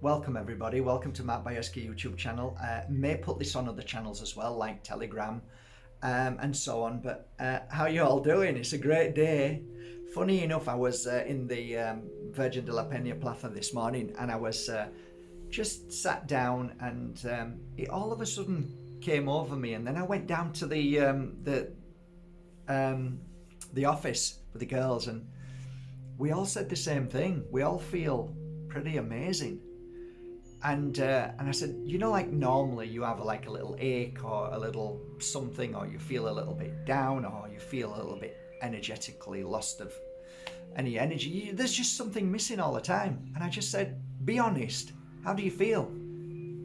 Welcome everybody, welcome to Matt Bajerski YouTube channel. May put this on other channels as well, like Telegram and so on, but how you all doing? It's a great day. Funny enough, I was in the Virgin de la Peña Plaza this morning, and I was just sat down, and it all of a sudden came over me, and then I went down to the office with the girls, and we all said the same thing. We all feel pretty amazing. And I said, like normally you have like a little ache or a little something, or you feel a little bit down, or you feel a little bit energetically lost of any energy. There's just something missing all the time. And I just said, be honest, how do you feel?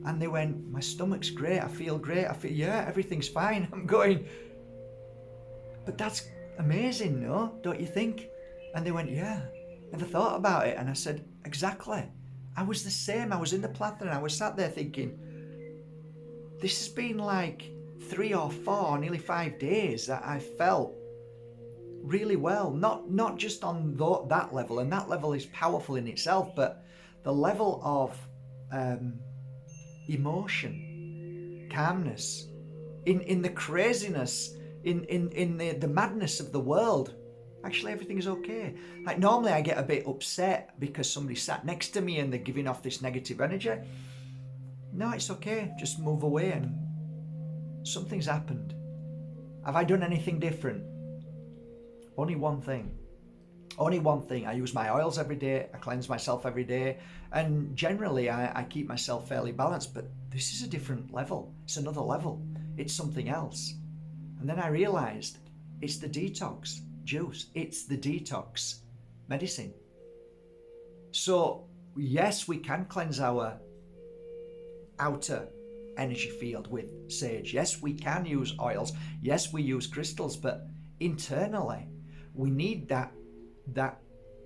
And they went, my stomach's great, I feel great, yeah, everything's fine. I'm going, but that's amazing, no? Don't you think? And they went, yeah, never thought about it. And I said, exactly. I was the same. I was in the plaza and I was sat there thinking, this has been like 3 or 4, nearly 5 days that I felt really well. Not just on that level, and that level is powerful in itself, but the level of emotion, calmness, in the craziness, in the madness of the world. Actually, everything is okay. Like normally I get a bit upset because somebody sat next to me and they're giving off this negative energy. No, it's okay. Just move away, and something's happened. Have I done anything different? Only one thing. Only one thing. I use my oils every day. I cleanse myself every day. And generally I keep myself fairly balanced, but this is a different level. It's another level. It's something else. And then I realized it's the detox juice. It's the detox medicine. So yes, we can cleanse our outer energy field with sage. Yes, we can use oils. Yes, we use crystals, but internally we need that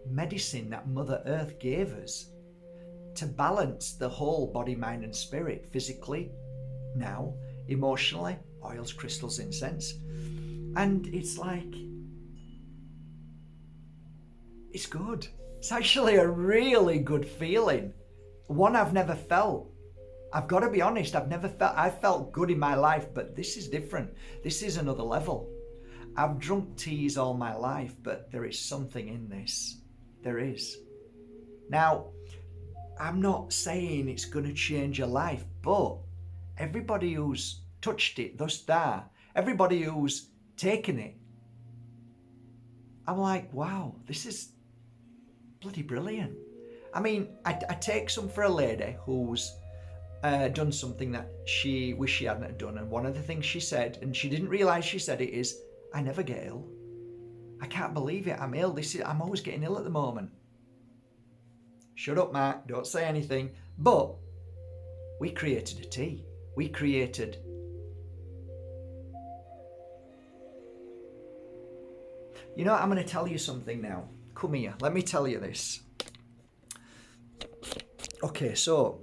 medicine that Mother Earth gave us to balance the whole body, mind and spirit, physically, now, emotionally, oils, crystals, incense. And it's like, it's good. It's actually a really good feeling. One I've never felt. I've got to be honest, I've felt good in my life, but this is different. This is another level. I've drunk teas all my life, but there is something in this. There is. Now, I'm not saying it's going to change your life, but everybody who's touched it thus far, everybody who's taken it, I'm like, wow, this is bloody brilliant. I mean, I take some for a lady who's done something that she wished she hadn't done, and one of the things she said, and she didn't realise she said it, is, I never get ill. I can't believe it, I'm ill. I'm always getting ill at the moment. Shut up, Mark, don't say anything. But we created a tea. We created I'm going to tell you something now. Come here, let me tell you this. Okay, so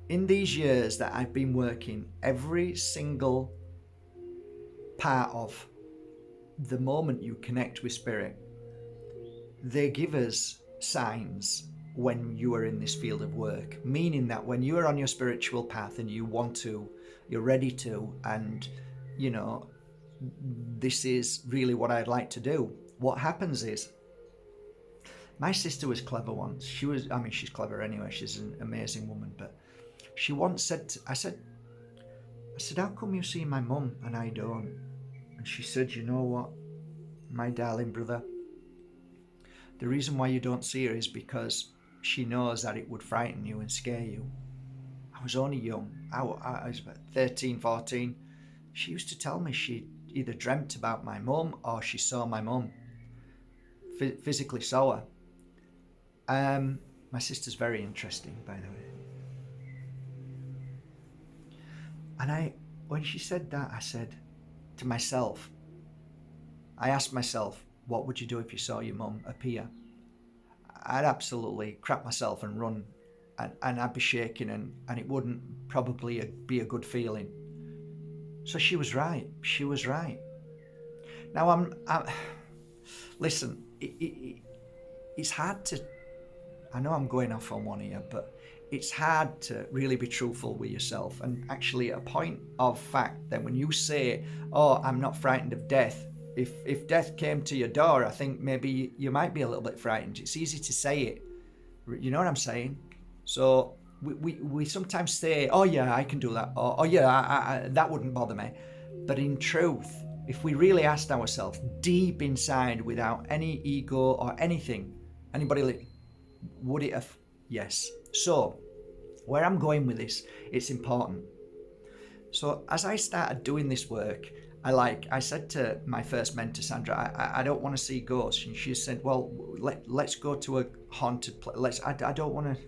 in these years that I've been working, every single part of the moment you connect with spirit, they give us signs when you are in this field of work, meaning that when you are on your spiritual path and you're ready to, and this is really what I'd like to do. What happens is, my sister was clever once. She's clever anyway. She's an amazing woman. But she once said, I said, how come you see my mum and I don't? And she said, you know what, my darling brother, the reason why you don't see her is because she knows that it would frighten you and scare you. I was only young. I was about 13, 14. She used to tell me she either dreamt about my mum or she saw my mum, physically saw her. My sister's very interesting, by the way. And when she said that, I said to myself, I asked myself, what would you do if you saw your mum appear? I'd absolutely crap myself and run, and I'd be shaking, and it wouldn't probably be a good feeling. So she was right. She was right. Now I'm listen, it's hard to I know I'm going off on one here, but it's hard to really be truthful with yourself. And actually, a point of fact, then when you say, oh, I'm not frightened of death, if death came to your door, I think maybe you might be a little bit frightened. It's easy to say it. You know what I'm saying? So we sometimes say, oh yeah, I can do that. Or, oh yeah, that wouldn't bother me. But in truth, if we really asked ourselves deep inside without any ego or anything, would it have? Yes. So where I'm going with this, it's important. So as I started doing this work, I said to my first mentor, Sandra, I don't want to see ghosts. And she said, well, let's go to a haunted place. I don't want to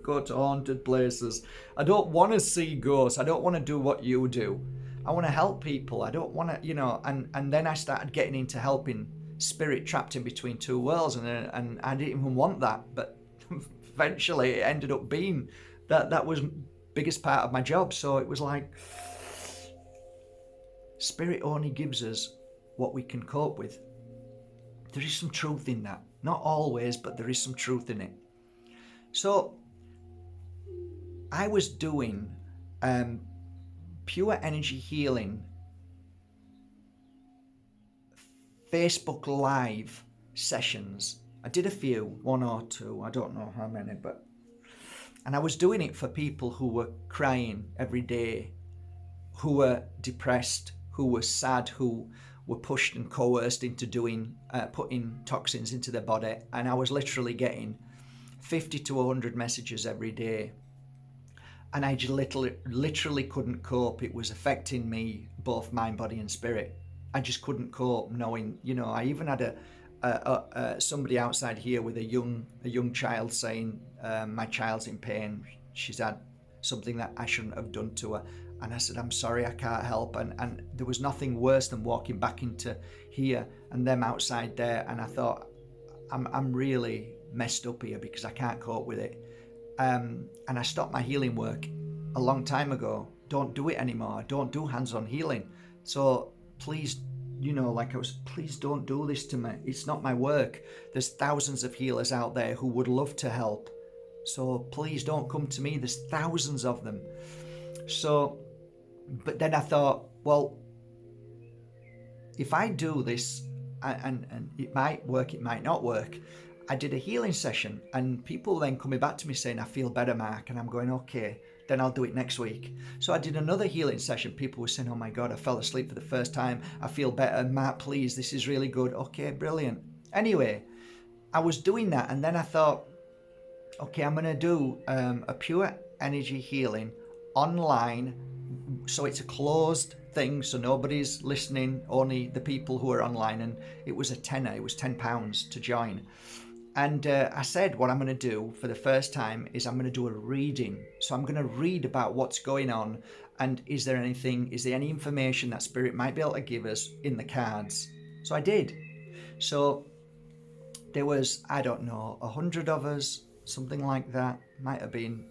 go to haunted places. I don't want to see ghosts. I don't want to do what you do. I want to help people. I don't want to, and then I started getting into helping spirit trapped in between two worlds. And I didn't even want that. But eventually it ended up being that was biggest part of my job. So it was like, spirit only gives us what we can cope with. There is some truth in that. Not always, but there is some truth in it. So I was doing pure energy healing Facebook Live sessions. I did a few, 1 or 2, I don't know how many, and I was doing it for people who were crying every day, who were depressed, who were sad, who were pushed and coerced into putting toxins into their body. And I was literally getting 50 to 100 messages every day. And I just literally couldn't cope. It was affecting me, both mind, body and spirit. I just couldn't cope knowing, I even had somebody outside here with a young child saying, my child's in pain. She's had something that I shouldn't have done to her. And I said, I'm sorry, I can't help. And there was nothing worse than walking back into here and them outside there. And I thought, I'm really messed up here because I can't cope with it. And I stopped my healing work a long time ago. Don't do it anymore. Don't do hands-on healing. So please, please don't do this to me. It's not my work. There's thousands of healers out there who would love to help. So please don't come to me. There's thousands of them. So, but then I thought, well, if I do this, and it might work, it might not work. I did a healing session and people then coming back to me saying, I feel better, Mark. And I'm going, okay, then I'll do it next week. So I did another healing session. People were saying, oh my God, I fell asleep for the first time. I feel better. Mark, please, this is really good. Okay, brilliant. Anyway, I was doing that. And then I thought, okay, I'm going to do a pure energy healing online. So it's a closed thing, so nobody's listening, only the people who are online. And it was a tenner, it was £10 to join. And I said, what I'm going to do for the first time is I'm going to do a reading. So I'm going to read about what's going on, and is there any information that spirit might be able to give us in the cards. So I did. So there was, I don't know, 100 of us, something like that. Might have been,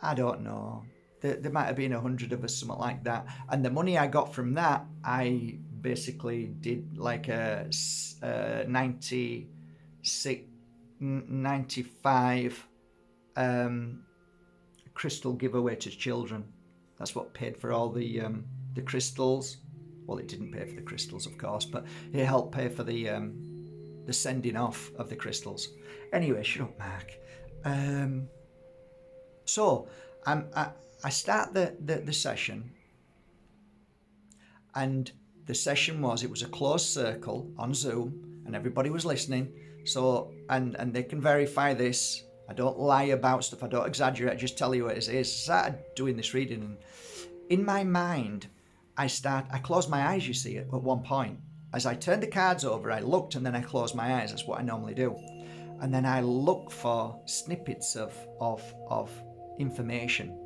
I don't know. There might have been 100 of us, something like that. And the money I got from that, I basically did like a 95 crystal giveaway to children. That's what paid for all the crystals. Well, it didn't pay for the crystals, of course, but it helped pay for the sending off of the crystals. Anyway, shut up, Mark. So I start the session, and the session it was a closed circle on Zoom, and everybody was listening. So, and they can verify this. I don't lie about stuff. I don't exaggerate. I just tell you what it is. I started doing this reading, and in my mind, I closed my eyes, you see, at one point. As I turned the cards over, I looked, and then I closed my eyes. That's what I normally do. And then I look for snippets of information.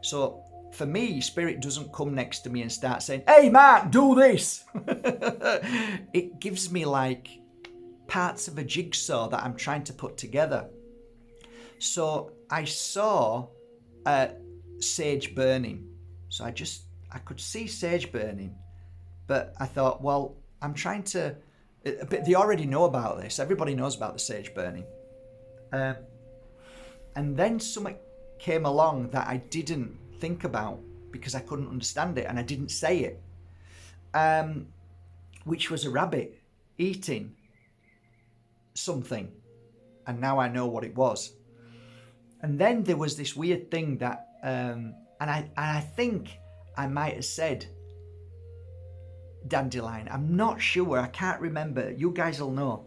So for me, spirit doesn't come next to me and start saying, hey, Mark, do this. It gives me like parts of a jigsaw that I'm trying to put together. So I saw sage burning. So I could see sage burning, but I thought, well, I'm trying to But they already know about this. Everybody knows about the sage burning. And then something came along that I didn't think about because I couldn't understand it and I didn't say it, which was a rabbit eating something. And now I know what it was. And then there was this weird thing that, and I think I might have said dandelion. I'm not sure. I can't remember. You guys will know.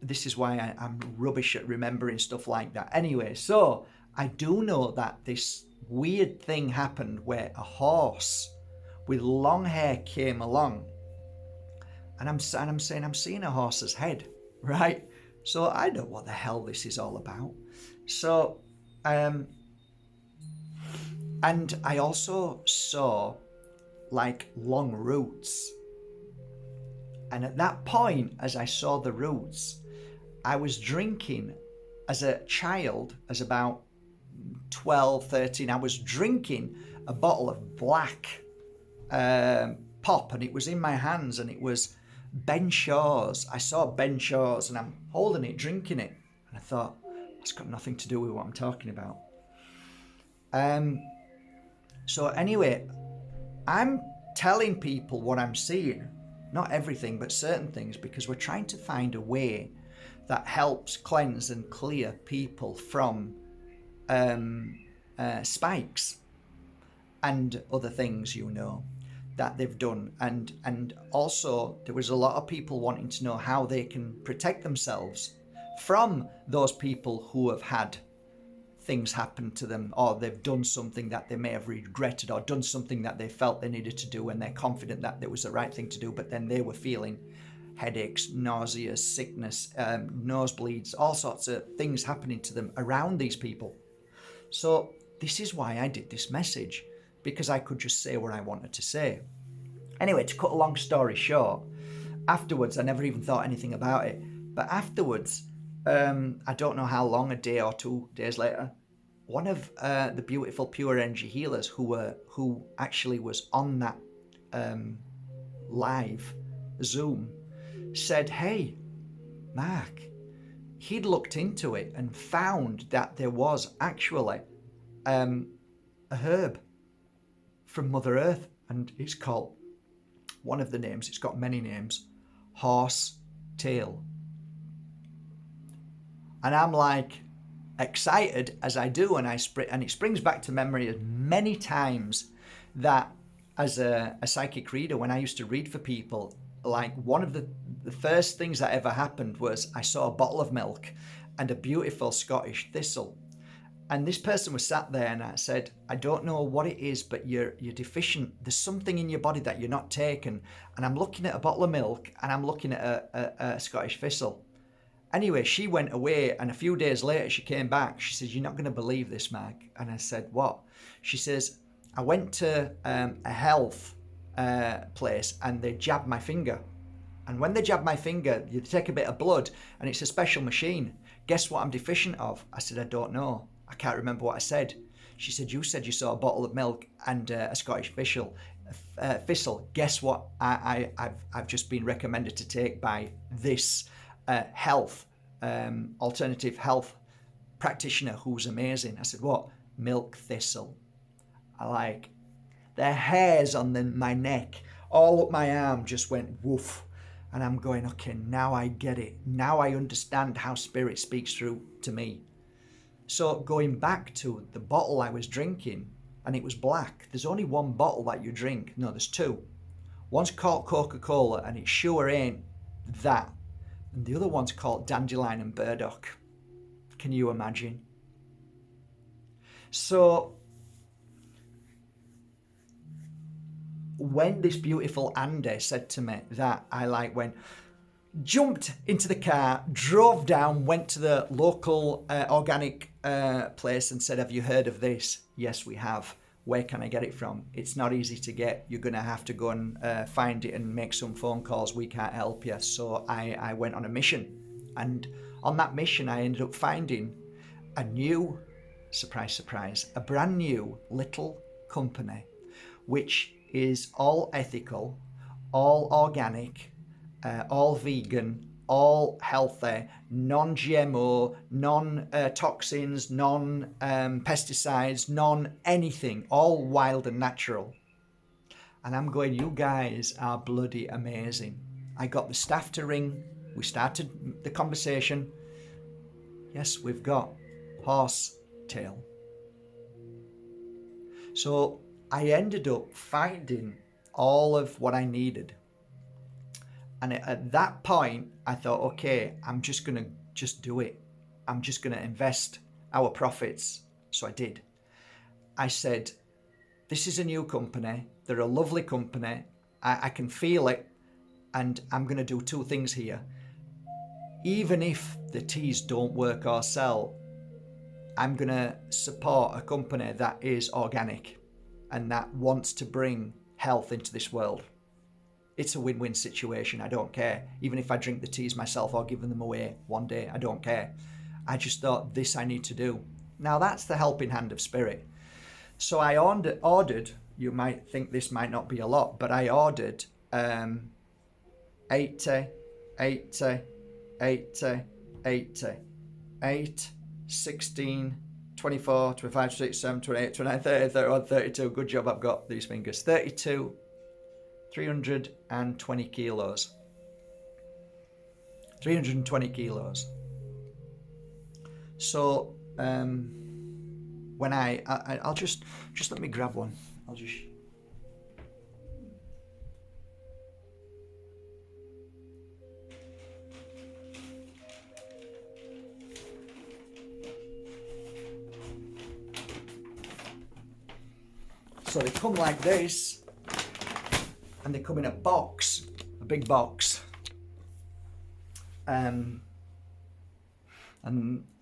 This is why I'm rubbish at remembering stuff like that. Anyway, so I do know that this weird thing happened where a horse with long hair came along. And I'm saying, I'm seeing a horse's head, right? So I know what the hell this is all about. So, and I also saw like long roots. And at that point, as I saw the roots, I was drinking as a child, as about 12, 13, I was drinking a bottle of black pop, and it was in my hands, and it was Ben Shaw's. I saw Ben Shaw's, and I'm holding it, drinking it, and I thought, it's got nothing to do with what I'm talking about. So anyway, I'm telling people what I'm seeing, not everything, but certain things, because we're trying to find a way that helps cleanse and clear people from spikes and other things, that they've done. And also there was a lot of people wanting to know how they can protect themselves from those people who have had things happen to them, or they've done something that they may have regretted, or done something that they felt they needed to do and they're confident that it was the right thing to do, but then they were feeling headaches, nausea, sickness, nosebleeds, all sorts of things happening to them around these people. So this is why I did this message, because I could just say what I wanted to say. Anyway, to cut a long story short, afterwards, I never even thought anything about it, but afterwards, I don't know how long, a day or 2 days later, one of the beautiful pure energy healers who actually was on that live Zoom said, hey, Mark, he'd looked into it and found that there was actually a herb from Mother Earth, and it's called, one of the names, it's got many names, horse tail. And I'm like excited as I do, and it springs back to memory as many times that as a psychic reader, when I used to read for people, like one of the first things that ever happened was I saw a bottle of milk and a beautiful Scottish thistle. And this person was sat there, and I said, I don't know what it is, but you're deficient. There's something in your body that you're not taking. And I'm looking at a bottle of milk, and I'm looking at a Scottish thistle. Anyway, she went away, and a few days later she came back. She says, you're not going to believe this, Mark. And I said, what? She says, I went to a health place, and they jabbed my finger. And when they jab my finger, you take a bit of blood, and it's a special machine. Guess what I'm deficient of? I said, I don't know. I can't remember what I said. She said, you said you saw a bottle of milk and a Scottish thistle. Guess what I've just been recommended to take by this alternative health practitioner who's amazing. I said, what? Milk thistle. I like, the hairs on my neck, all up my arm just went woof. And I'm going, okay, now I get it. Now I understand how spirit speaks through to me. So going back to the bottle I was drinking, and it was black. There's only one bottle that you drink. No, there's two. One's called Coca-Cola, and it sure ain't that. And the other one's called Dandelion and Burdock. Can you imagine? So when this beautiful Andy said to me that, I jumped into the car, drove down, went to the local organic place and said, have you heard of this? Yes, we have. Where can I get it from? It's not easy to get. You're going to have to go and find it and make some phone calls. We can't help you. So I went on a mission. And on that mission, I ended up finding a new, surprise, surprise, a brand new little company, which is all ethical, all organic, all vegan, all healthy, non-GMO, non-toxins, non-pesticides, non-anything, all wild and natural. And I'm going, you guys are bloody amazing. I got the staff to ring. We started the conversation. Yes, we've got horse tail. So I ended up finding all of what I needed. And at that point, I thought, okay, I'm just going to just do it. I'm just going to invest our profits. So I did. I said, this is a new company. They're a lovely company. I can feel it. And I'm going to do two things here. Even if the teas don't work or sell, I'm going to support a company that is organic and that wants to bring health into this world. It's a win-win situation. I don't care. Even if I drink the teas myself or give them away one day, I don't care. I just thought, this I need to do. Now that's the helping hand of spirit. So I ordered, you might think this might not be a lot, but I ordered 80, 16, 24, 25, 27, 28, 29, 30, 31, 32. Good job, I've got these fingers. 32, 320 kilos. 320 kilos. So, when I'll just let me grab one. I'll just... So they come like this, and they come in a box, a big box. And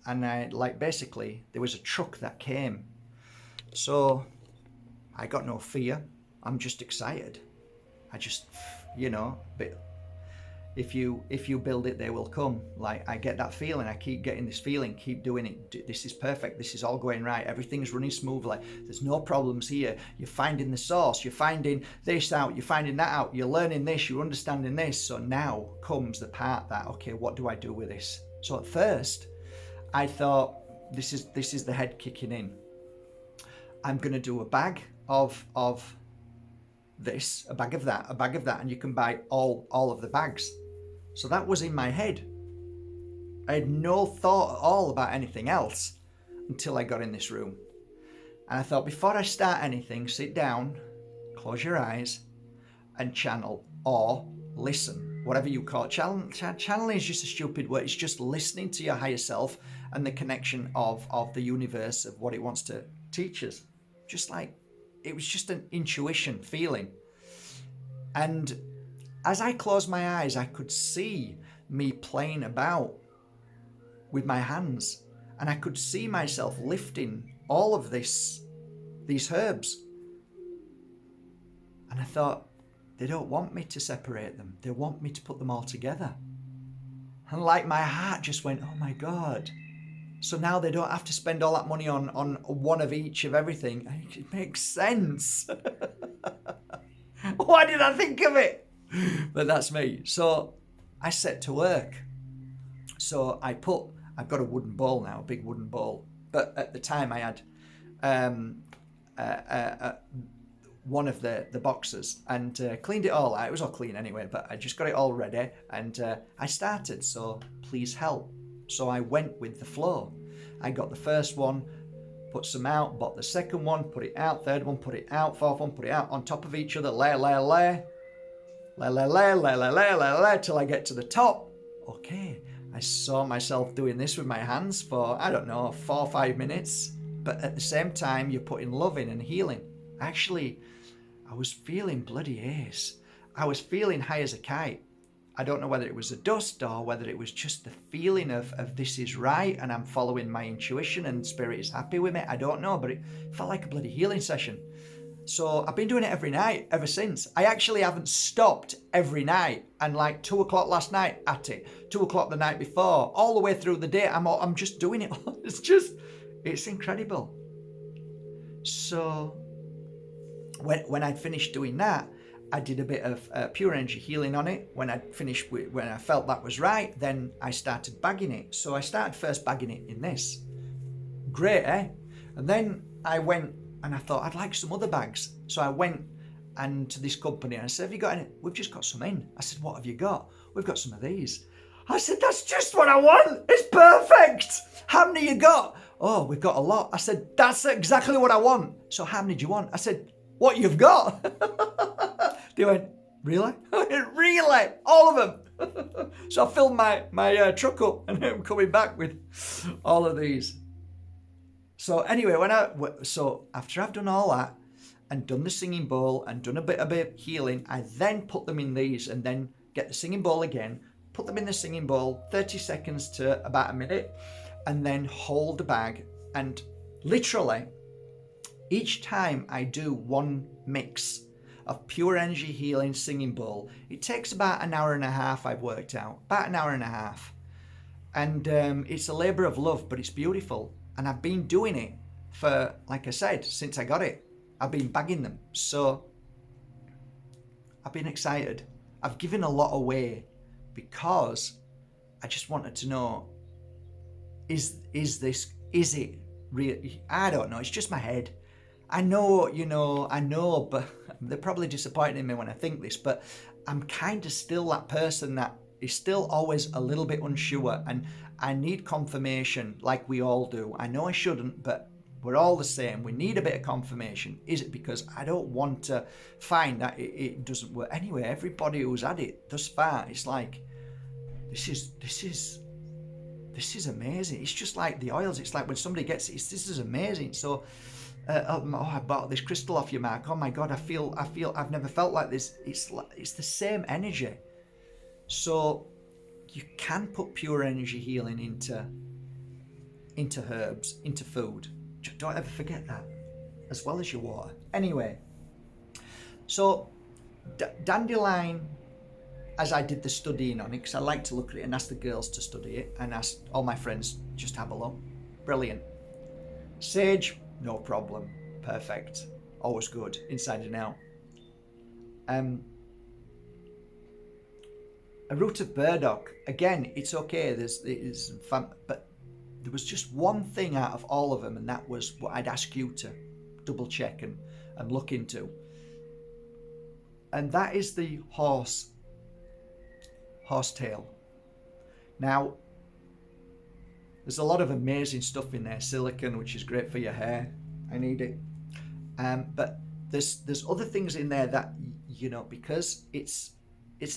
I, like, basically there was a truck that came. So I got no fear. I'm just excited. I just, but if you build it, they will come. Like, I get that feeling. I keep getting this feeling. Keep doing it. This is perfect. This is all going right. Everything's running smoothly. There's no problems here. You're finding the source. You're finding this out. You're finding that out. You're learning this. You're understanding this. So now comes the part that, okay, what do I do with this? So at first, I thought, this is the head kicking in. I'm going to do a bag of this, a bag of that, and you can buy all of the bags. So that was in my head. I had no thought at all about anything else until I got in this room. And I thought, before I start anything, sit down, close your eyes, and channel or listen, whatever you call it. Channeling is just a stupid word. It's just listening to your higher self and the connection of the universe, of what it wants to teach us. Just like, it was just an intuition feeling. And as I closed my eyes, I could see me playing about with my hands, and I could see myself lifting all of these herbs. And I thought, they don't want me to separate them. They want me to put them all together. And like, my heart just went, oh my God. So now they don't have to spend all that money on one of each of everything. It makes sense. Why did I think of it? But that's me. So I set to work. So I've got a wooden bowl now, a big wooden bowl. But at the time I had one of the boxes and cleaned it all out. It was all clean anyway, but I just got it all ready and I started. So please help. So I went with the flow. I got the first one, put some out, bought the second one, put it out, third one, put it out, fourth one, put it out on top of each other, layer, till I get to the top. Okay, I saw myself doing this with my hands for, I don't know, 4 or 5 minutes. But at the same time, you're putting love in and healing. Actually, I was feeling bloody ace. I was feeling high as a kite. I don't know whether it was the dust or whether it was just the feeling of this is right and I'm following my intuition and spirit is happy with me. I don't know, but it felt like a bloody healing session. So I've been doing it every night ever since. I actually haven't stopped every night. And like 2 o'clock last night at it, 2 o'clock the night before, all the way through the day, I'm just doing it. It's incredible. So when I'd finished doing that, I did a bit of pure energy healing on it. When I finished when I felt that was right, then I started bagging it. So I started first bagging it in this. Great, eh? And then I went and I thought I'd like some other bags. So I went and to this company and I said, have you got any? We've just got some in. I said, what have you got? We've got some of these. I said, that's just what I want. It's perfect. How many you got? Oh, we've got a lot. I said, that's exactly what I want. So how many do you want? I said, what you've got. They went, really? Really? All of them? So I filled my truck up and I'm coming back with all of these. So anyway, so after I've done all that and done the singing bowl and done a bit of healing, I then put them in these and then get the singing bowl again, put them in the singing bowl, 30 seconds to about a minute, and then hold the bag. And literally, each time I do one mix of pure energy healing singing bowl, it takes about an hour and a half, I've worked out, about an hour and a half. And it's a labor of love, but it's beautiful. And I've been doing it for, like I said, since I got it. I've been bagging them. So I've been excited. I've given a lot away because I just wanted to know, is it real? I don't know. It's just my head. I know, but they're probably disappointed in me when I think this, but I'm kind of still that person that is still always a little bit unsure, and I need confirmation like we all do. I know I shouldn't, but we're all the same. We need a bit of confirmation. Is it because I don't want to find that it doesn't work? Anyway, everybody who's had it thus far, it's like, this is amazing. It's just like the oils. It's like when somebody gets it, this is amazing. So, I bought this crystal off you, Mark. Oh my God, I feel I've never felt like this. It's the same energy. So you can put pure energy healing into herbs, into food. Don't ever forget that, as well as your water. Anyway, so dandelion, as I did the studying on it, because I like to look at it and ask the girls to study it, and ask all my friends, just have a look. Brilliant. Sage, no problem. Perfect. Always good, inside and out. A root of burdock, again, it's okay. There's fun, but there was just one thing out of all of them, and that was what I'd ask you to double check and look into. And that is the horsetail. Now, there's a lot of amazing stuff in there. Silicon, which is great for your hair. I need it. But there's other things in there that, because it's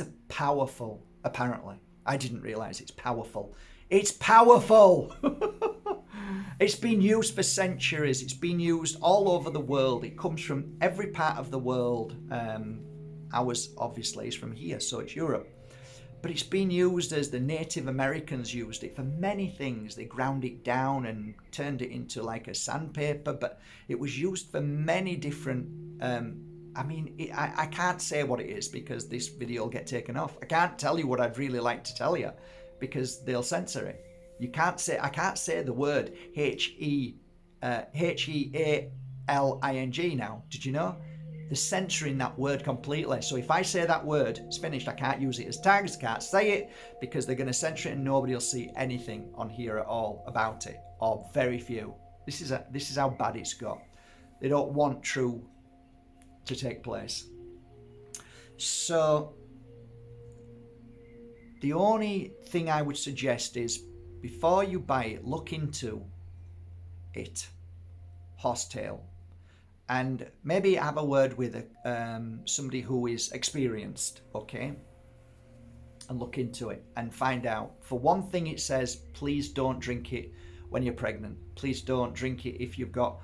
a powerful, apparently. I didn't realize it's powerful. It's powerful. It's been used for centuries. It's been used all over the world. It comes from every part of the world. Ours, obviously, is from here, so it's Europe. But it's been used as the Native Americans used it for many things. They ground it down and turned it into like a sandpaper, but it was used for many different, I can't say what it is because this video will get taken off. I can't tell you what I'd really like to tell you because they'll censor it. I can't say the word Healing now. Did you know? They're censoring that word completely. So if I say that word, it's finished. I can't use it as tags, can't say it because they're going to censor it and nobody will see anything on here at all about it, or very few. This is how bad it's got. They don't want true to take place. So the only thing I would suggest is before you buy it, look into it, horsetail. And maybe have a word with somebody who is experienced, okay? And look into it and find out. For one thing, it says, please don't drink it when you're pregnant. Please don't drink it if you've got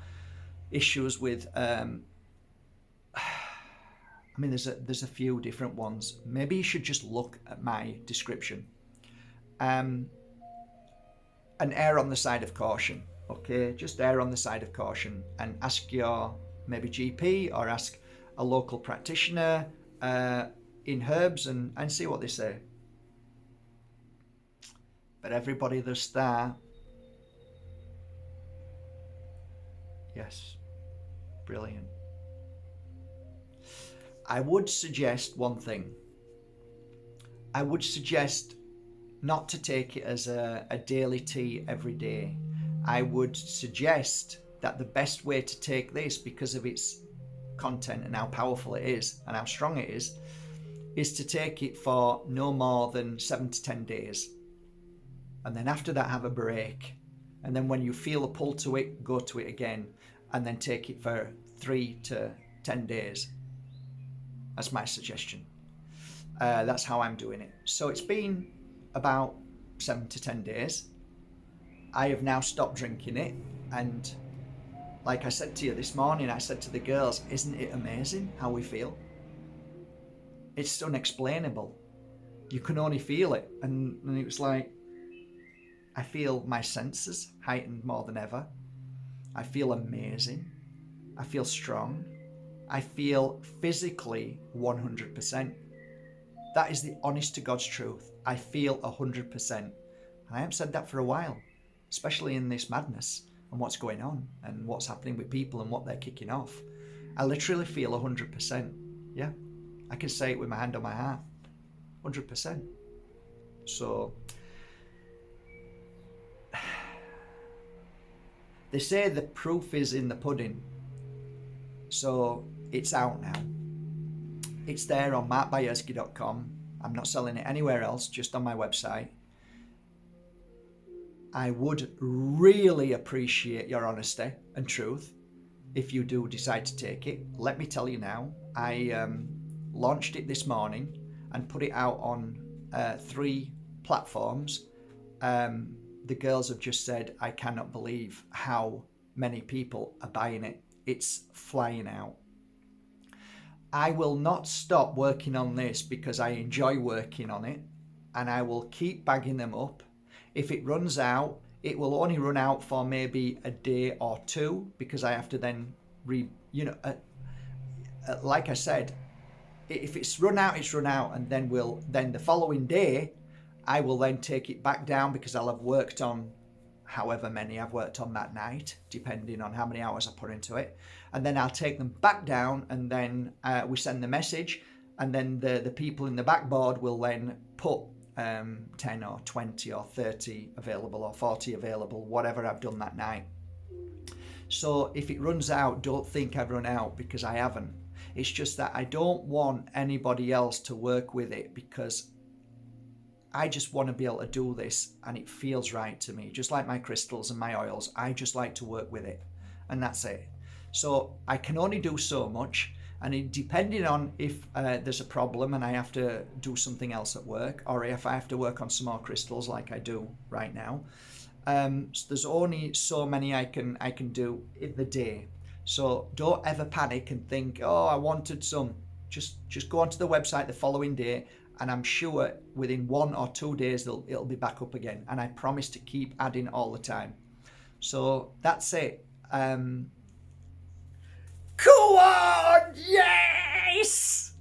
issues with, there's a few different ones. Maybe you should just look at my description. And err on the side of caution, okay? Just err on the side of caution and ask your maybe GP or ask a local practitioner in herbs and see what they say. But everybody, the star. Yes, brilliant. I would suggest one thing. I would suggest not to take it as a daily tea every day. I would suggest that the best way to take this, because of its content and how powerful it is and how strong it is to take it for no more than 7 to 10 days. And then after that, have a break. And then when you feel a pull to it, go to it again. And then take it for 3 to 10 days. That's my suggestion. That's how I'm doing it. So it's been about 7 to 10 days. I have now stopped drinking it. And like I said to you this morning, I said to the girls, isn't it amazing how we feel? It's unexplainable. You can only feel it. And it was like, I feel my senses heightened more than ever. I feel amazing. I feel strong. I feel physically 100%. That is the honest to God's truth. I feel 100%. And I haven't said that for a while, especially in this madness and what's going on and what's happening with people and what they're kicking off. I literally feel 100%. Yeah, I can say it with my hand on my heart. 100%. So they say the proof is in the pudding. So it's out now. It's there on markbajerski.com. I'm not selling it anywhere else, just on my website. I would really appreciate your honesty and truth if you do decide to take it. Let me tell you now, I launched it this morning and put it out on 3 platforms. The girls have just said, I cannot believe how many people are buying it. It's flying out. I will not stop working on this because I enjoy working on it, and I will keep bagging them up. If it runs out, it will only run out for maybe a day or 2 because I have to then like I said, if it's run out, it's run out, and then the following day I will then take it back down because I'll have worked on however many I've worked on that night, depending on how many hours I put into it. And then I'll take them back down, and then we send the message, and then the people in the backboard will then put 10 or 20 or 30 available or 40 available, whatever I've done that night. So if it runs out, don't think I've run out, because I haven't. It's just that I don't want anybody else to work with it, because I just want to be able to do this and it feels right to me. Just like my crystals and my oils, I just like to work with it, and that's it. So I can only do so much, and depending on if there's a problem and I have to do something else at work, or if I have to work on some more crystals like I do right now, so there's only so many I can do in the day. So don't ever panic and think, oh, I wanted some. Just go onto the website the following day, and I'm sure within 1 or 2 days it'll be back up again. And I promise to keep adding all the time. So that's it. Come on, yes!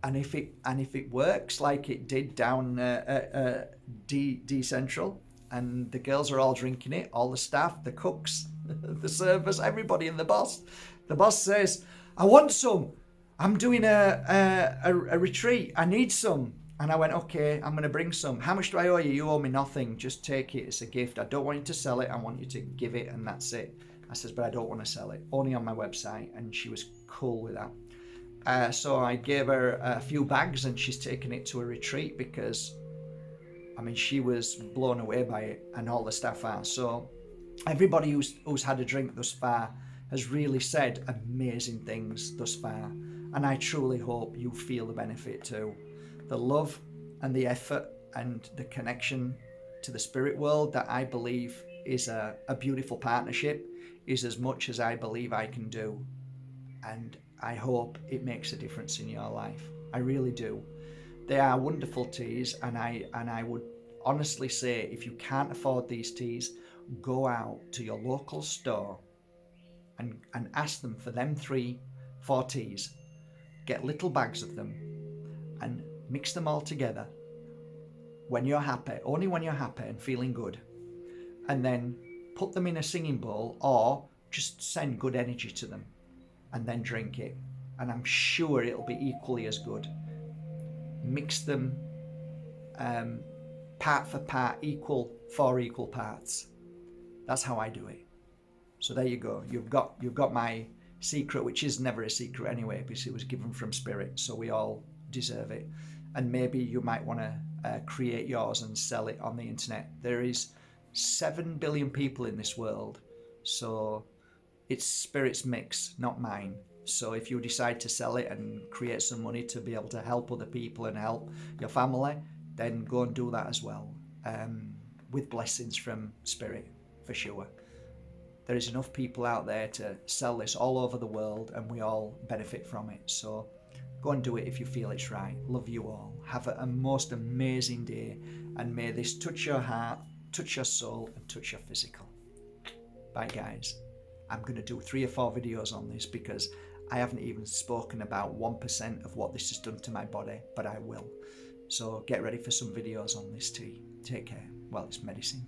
And if it works like it did down at D Central, and the girls are all drinking it, all the staff, the cooks, the servers, everybody, and the boss. The boss says, I want some. I'm doing a retreat. I need some. And I went, okay, I'm going to bring some. How much do I owe you? You owe me nothing. Just take it. It's a gift. I don't want you to sell it. I want you to give it, and that's it. I says, but I don't want to sell it. Only on my website. And she was cool with that. So I gave her a few bags, and she's taken it to a retreat because, I mean, she was blown away by it, and all the staff are. So everybody who's had a drink thus far has really said amazing things thus far. And I truly hope you feel the benefit too. The love and the effort and the connection to the spirit world that I believe is a beautiful partnership is as much as I believe I can do. And I hope it makes a difference in your life. I really do. They are wonderful teas, and I would honestly say, if you can't afford these teas, go out to your local store and ask them for them 3-4 teas. Get little bags of them and mix them all together when you're happy, only when you're happy and feeling good. And then put them in a singing bowl, or just send good energy to them and then drink it. and I'm sure it'll be equally as good. Mix them part for part, equal for equal parts. That's how I do it. So there you go. You've got my secret, which is never a secret anyway, because it was given from spirit, so we all deserve it. And maybe you might want to create yours and sell it on the internet. There is 7 billion people in this world, so it's spirit's mix, not mine. So if you decide to sell it and create some money to be able to help other people and help your family, then go and do that as well, with blessings from spirit, for sure. There is enough people out there to sell this all over the world, and we all benefit from it. So go and do it if you feel it's right. Love you all. Have a most amazing day, and may this touch your heart, touch your soul, and touch your physical. Bye, guys. I'm going to do 3 or 4 videos on this because I haven't even spoken about 1% of what this has done to my body, but I will. So get ready for some videos on this tea. Take care. Well, it's medicine.